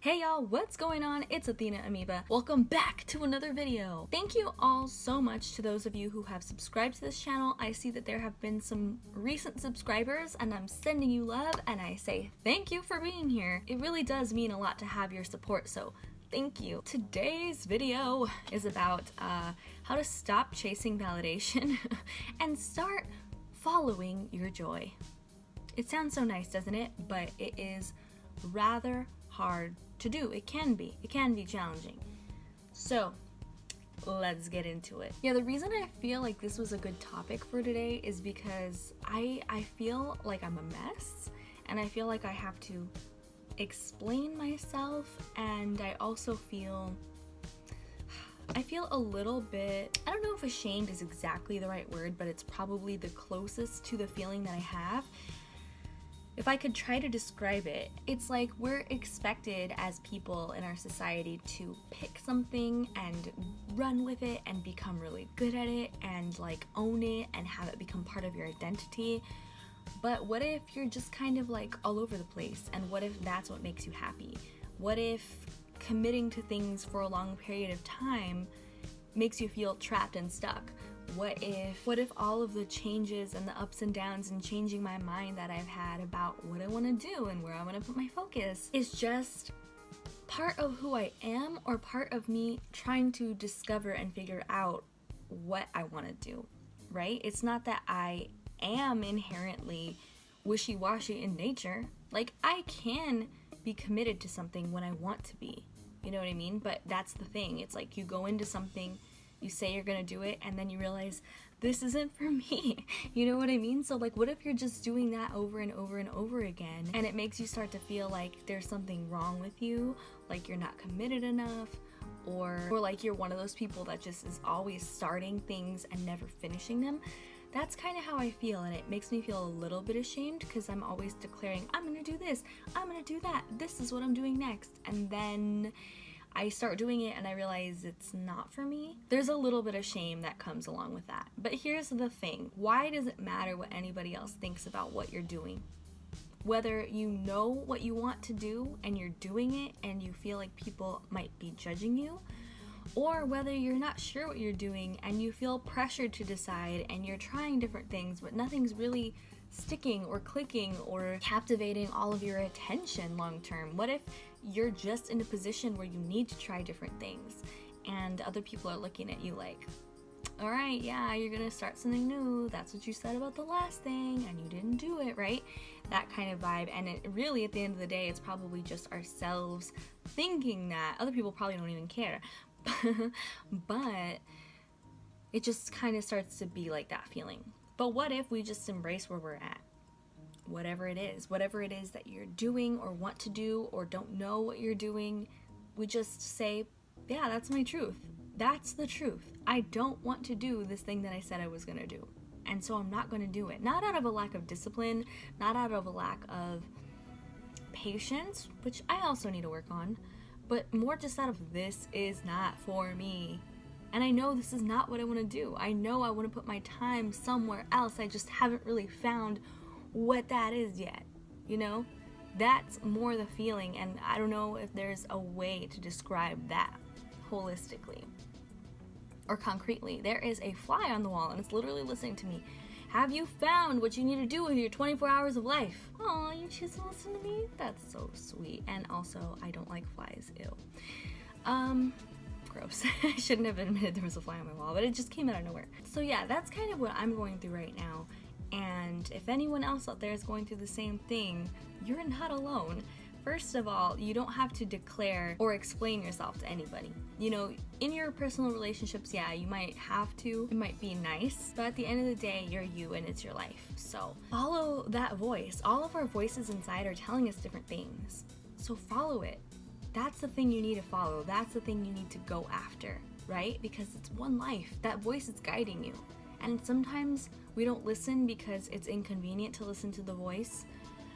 Hey y'all, what's going on? It's Athena Amoeba. Welcome back to another video. Thank you all so much to those of you who have subscribed to this channel. I see that there have been some recent subscribers and I'm sending you love and I say thank you for being here. It really does mean a lot to have your support, so thank you. Today's video is about how to stop chasing validation and start following your joy. It sounds so nice, doesn't it? But it is rather hard to do. It can be challenging. So let's get into it. Yeah, the reason I feel like this was a good topic for today is because I feel like I'm a mess and I feel like I have to explain myself, and I also feel a little bit, I don't know if ashamed is exactly the right word, but it's probably the closest to the feeling that I have. If I could try to describe it, it's like we're expected as people in our society to pick something and run with it and become really good at it and like own it and have it become part of your identity. But what if you're just kind of like all over the place? And what if that's what makes you happy? What if committing to things for a long period of time makes you feel trapped and stuck? What if all of the changes and the ups and downs and changing my mind that I've had about what I want to do and where I want to put my focus is just part of who I am, or part of me trying to discover and figure out what I want to do, right? It's not that I am inherently wishy-washy in nature. Like, I can be committed to something when I want to be, you know what I mean? But that's the thing. It's like you go into something, you say you're gonna do it, and then you realize this isn't for me. You know what I mean? So like, what if you're just doing that over and over and over again, and it makes you start to feel like there's something wrong with you, like you're not committed enough, or like you're one of those people that just is always starting things and never finishing them. That's kind of how I feel, and it makes me feel a little bit ashamed because I'm always declaring, I'm gonna do this, I'm gonna do that, this is what I'm doing next, and then I start doing it and I realize it's not for me. There's a little bit of shame that comes along with that. But here's the thing. Why does it matter what anybody else thinks about what you're doing? Whether you know what you want to do and you're doing it and you feel like people might be judging you, or whether you're not sure what you're doing and you feel pressured to decide and you're trying different things but nothing's really sticking or clicking or captivating all of your attention long term. What if you're just in a position where you need to try different things and other people are looking at you like, all right, yeah, you're gonna start something new, that's what you said about the last thing and you didn't do it, right? That kind of vibe. And it really, at the end of the day, it's probably just ourselves thinking that. Other people probably don't even care. But it just kind of starts to be like that feeling. But what if we just embrace where we're at? Whatever it is that you're doing or want to do or don't know what you're doing, we just say, yeah, that's my truth. That's the truth. I don't want to do this thing that I said I was going to do. And so I'm not going to do it. Not out of a lack of discipline, not out of a lack of patience, which I also need to work on, but more just out of this is not for me. And I know this is not what I want to do. I know I want to put my time somewhere else. I just haven't really found what that is yet. You know? That's more the feeling, and I don't know if there's a way to describe that holistically or concretely. There is a fly on the wall and it's literally listening to me. Have you found what you need to do with your 24 hours of life? Oh, you choose to listen to me? That's so sweet. And also, I don't like flies. Ew. Gross. I shouldn't have admitted there was a fly on my wall, but it just came out of nowhere. So yeah, that's kind of what I'm going through right now. And if anyone else out there is going through the same thing, you're not alone. First of all, you don't have to declare or explain yourself to anybody. You know, in your personal relationships, yeah, you might have to. It might be nice, but at the end of the day, you're you and it's your life. So follow that voice. All of our voices inside are telling us different things. So follow it. That's the thing you need to follow. That's the thing you need to go after, right? Because it's one life. That voice is guiding you. And sometimes we don't listen because it's inconvenient to listen to the voice.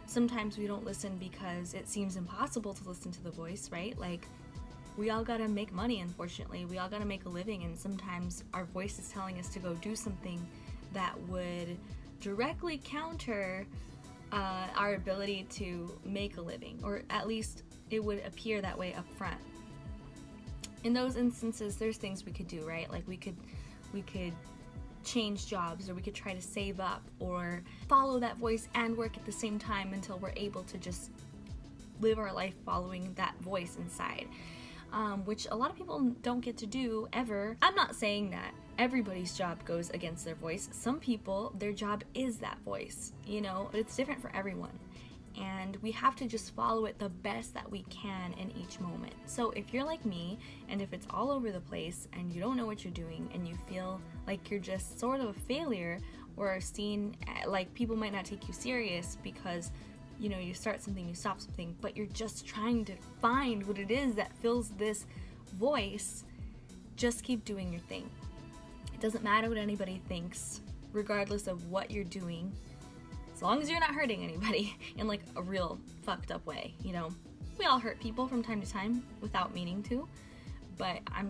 Sometimes we don't listen because it seems impossible to listen to the voice, right? Like, we all gotta make money, unfortunately. We all gotta make a living, and sometimes our voice is telling us to go do something that would directly counter our ability to make a living, or at least it would appear that way up front. In those instances, there's things we could do, right? Like we could change jobs, or we could try to save up, or follow that voice and work at the same time until we're able to just live our life following that voice inside, which a lot of people don't get to do ever. I'm not saying that everybody's job goes against their voice. Some people, their job is that voice, you know, but it's different for everyone. And we have to just follow it the best that we can in each moment. So if you're like me, and if it's all over the place, and you don't know what you're doing, and you feel like you're just sort of a failure, or seen like people might not take you serious because, you know, you start something, you stop something, but you're just trying to find what it is that fills this voice, just keep doing your thing. It doesn't matter what anybody thinks, regardless of what you're doing. As long as you're not hurting anybody in like a real fucked up way, you know. We all hurt people from time to time without meaning to, but I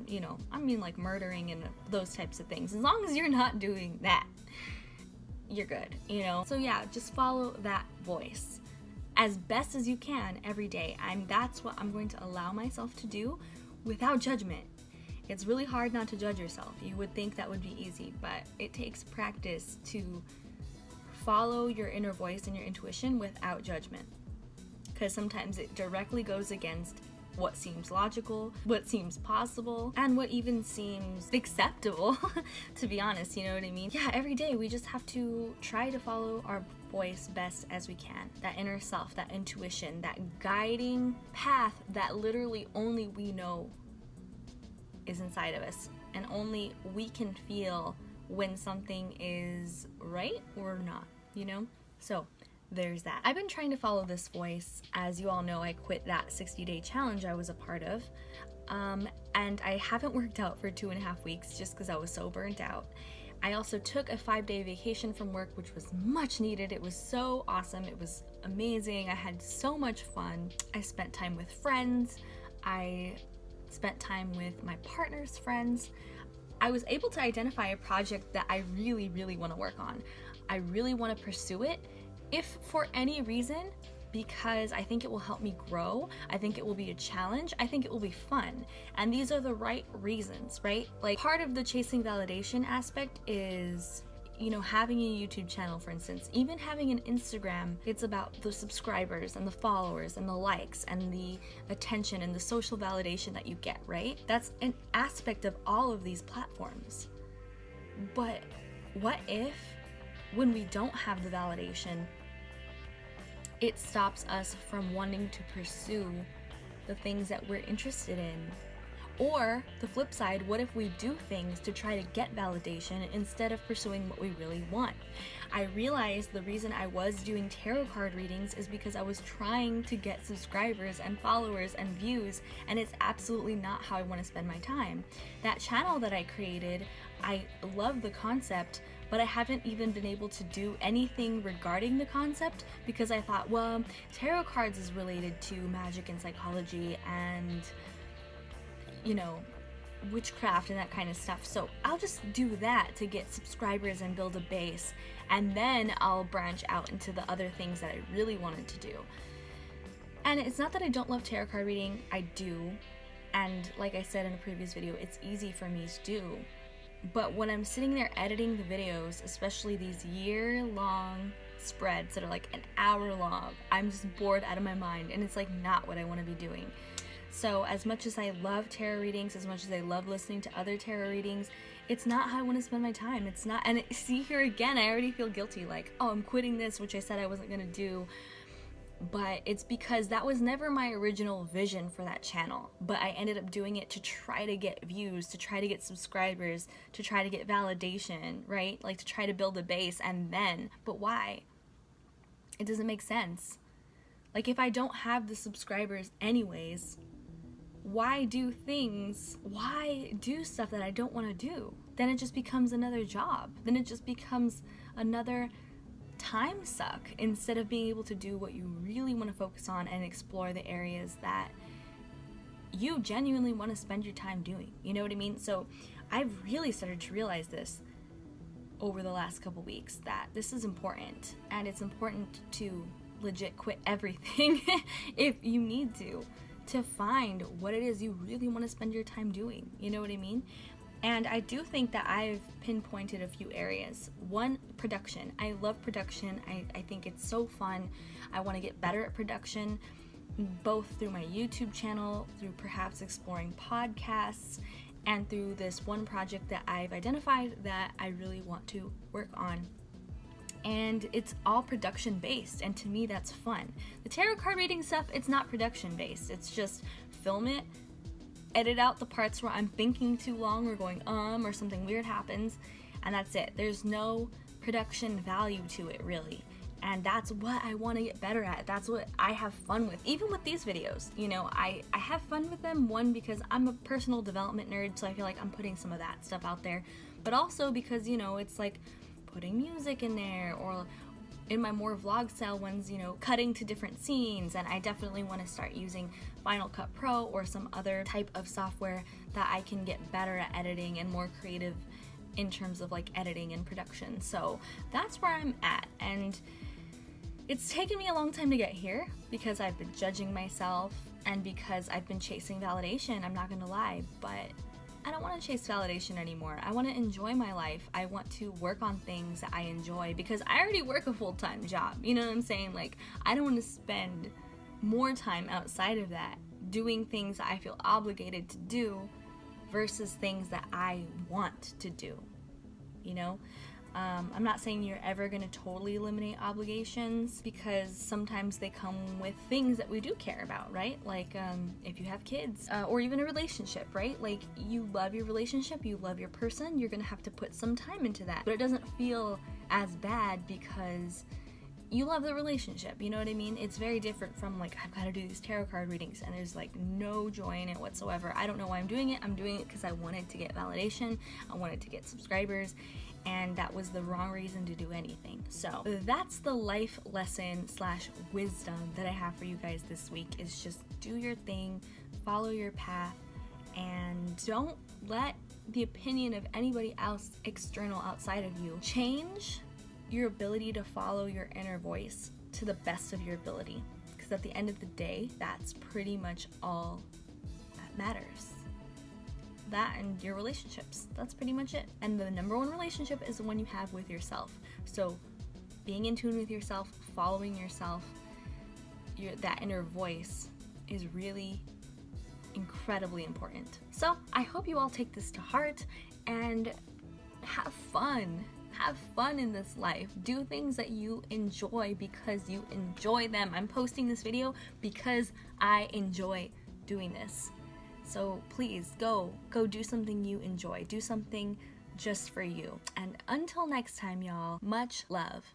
mean like murdering and those types of things. As long as you're not doing that, you're good, you know. So yeah, just follow that voice as best as you can every day. That's what I'm going to allow myself to do without judgment. It's really hard not to judge yourself. You would think that would be easy, but it takes practice to follow your inner voice and your intuition without judgment, because sometimes it directly goes against what seems logical, what seems possible, and what even seems acceptable, to be honest, you know what I mean? Yeah, every day we just have to try to follow our voice best as we can. That inner self, that intuition, that guiding path that literally only we know is inside of us, and only we can feel when something is right or not, you know? So there's that. I've been trying to follow this voice. As you all know, I quit that 60-day challenge I was a part of, and I haven't worked out for 2.5 weeks just because I was so burnt out. I also took a 5-day vacation from work, which was much needed. It was so awesome. It was amazing. I had so much fun. I spent time with friends. I spent time with my partner's friends. I was able to identify a project that I really, really want to work on. I really want to pursue it, if for any reason, because I think it will help me grow. I think it will be a challenge. I think it will be fun. And these are the right reasons, right? Like, part of the chasing validation aspect is, you know, having a YouTube channel, for instance, even having an Instagram. It's about the subscribers and the followers and the likes and the attention and the social validation that you get, right? That's an aspect of all of these platforms. But what if, when we don't have the validation, it stops us from wanting to pursue the things that we're interested in? Or the flip side, what if we do things to try to get validation instead of pursuing what we really want? I realized the reason I was doing tarot card readings is because I was trying to get subscribers and followers and views, and it's absolutely not how I want to spend my time. That channel that I created, I love the concept, but I haven't even been able to do anything regarding the concept because I thought, well, tarot cards is related to magic and psychology and, you know, witchcraft and that kind of stuff. So I'll just do that to get subscribers and build a base, and then I'll branch out into the other things that I really wanted to do. And it's not that I don't love tarot card reading, I do. And like I said in a previous video, it's easy for me to do. But when I'm sitting there editing the videos, especially these year-long spreads that are like an hour long, I'm just bored out of my mind, and it's like not what I want to be doing. So as much as I love tarot readings, as much as I love listening to other tarot readings, it's not how I want to spend my time. It's not. And see, here again, I already feel guilty, like, oh, I'm quitting this, which I said I wasn't going to do. But it's because that was never my original vision for that channel. But I ended up doing it to try to get views, to try to get subscribers, to try to get validation, right? Like, to try to build a base, and then, but why? It doesn't make sense. Like, if I don't have the subscribers anyways, why do stuff that I don't want to do? Then it just becomes another job. Then it just becomes another time suck instead of being able to do what you really want to focus on and explore the areas that you genuinely want to spend your time doing. You know what I mean? So I've really started to realize this over the last couple weeks, that this is important, and it's important to legit quit everything if you need to find what it is you really want to spend your time doing. You know what I mean? And I do think that I've pinpointed a few areas. One, production. I love production. I think it's so fun. I want to get better at production, both through my YouTube channel, through perhaps exploring podcasts, and through this one project that I've identified that I really want to work on. And it's all production based, and to me that's fun. The tarot card reading stuff, it's not production based. It's just film it, edit out the parts where I'm thinking too long or going or something weird happens, and that's it. There's no production value to it really. And that's what I want to get better at. That's what I have fun with. Even with these videos, you know, I have fun with them. One, because I'm a personal development nerd, so I feel like I'm putting some of that stuff out there. But also because, you know, it's like putting music in there, or in my more vlog style ones, you know, cutting to different scenes. And I definitely want to start using Final Cut Pro or some other type of software that I can get better at editing and more creative in terms of like editing and production. So that's where I'm at. And it's taken me a long time to get here because I've been judging myself and because I've been chasing validation, I'm not gonna lie, but I don't want to chase validation anymore. I want to enjoy my life. I want to work on things that I enjoy because I already work a full-time job. You know what I'm saying? Like, I don't want to spend more time outside of that doing things that I feel obligated to do versus things that I want to do, you know? I'm not saying you're ever going to totally eliminate obligations because sometimes they come with things that we do care about, right? Like if you have kids or even a relationship, right? Like you love your relationship, you love your person, you're going to have to put some time into that. But it doesn't feel as bad because you love the relationship, you know what I mean? It's very different from like, I've got to do these tarot card readings and there's like no joy in it whatsoever. I don't know why I'm doing it. I'm doing it because I wanted to get validation. I wanted to get subscribers. And that was the wrong reason to do anything. So that's the life lesson / wisdom that I have for you guys this week, is just do your thing, follow your path, and don't let the opinion of anybody else external outside of you change your ability to follow your inner voice to the best of your ability. Because at the end of the day, that's pretty much all that matters. That and your relationships. That's pretty much it. And the number one relationship is the one you have with yourself. So being in tune with yourself, following yourself, that inner voice is really incredibly important. So I hope you all take this to heart and have fun. Have fun in this life. Do things that you enjoy because you enjoy them. I'm posting this video because I enjoy doing this. So please go do something you enjoy. Do something just for you. And until next time, y'all, much love.